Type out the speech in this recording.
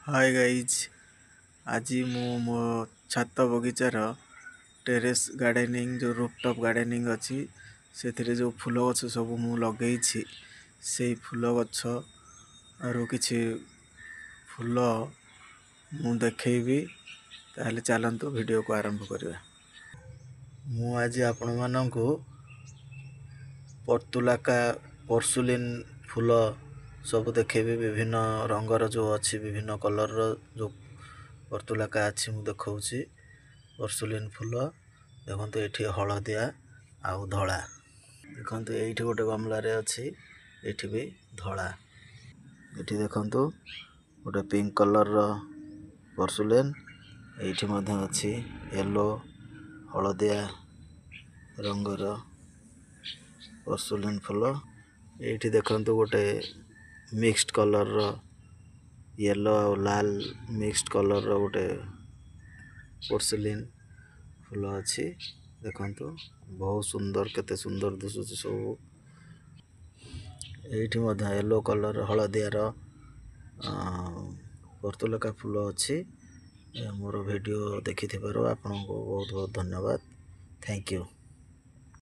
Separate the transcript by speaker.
Speaker 1: Hi guys. आज मु मो छात बगीचार टेरेस गार्डनिंग जो रूफटॉप गार्डनिंग अच्छी से जो फूल गछ सब मु लगे से फूल गछ आरु किछि फूल मु देखैबी। ताहले चलंतु वीडियो को आरंभ करबा। मु आज आपण माननकु पर्तुलाका पोर्सुलिन फूल सब देखेबी। विभिन्न रंगर जो अच्छी विभिन्न कलर जो पर्तुलाका अच्छी मु देखौछि। पोर्सुलिन फूल देखंतु एठी हळदिया आउ धळा। देखंतु एठी गोटे गमला रे अछि, एठी भी धळा। एठी देखंतु गोटे पिंक कलर रो पोर्सुलिन, एठी मधे अछि येलो हळदिया रंगर पोर्सुलिन फूल। एठी देखंतु गोटे मिक्स्ड कलर रो येलो और लाल मिक्स्ड कलर रो गोटे पोर्सुलिन फूल अछि। देखंतु बहुत सुंदर, केते सुंदर दिसुछि सब। एठी मधे येलो कलर हळदिया रो पर्तुलाका फूल अछि। मोर वीडियो देखिथिबारो आपनको बहुत बहुत धन्यवाद। Thank you.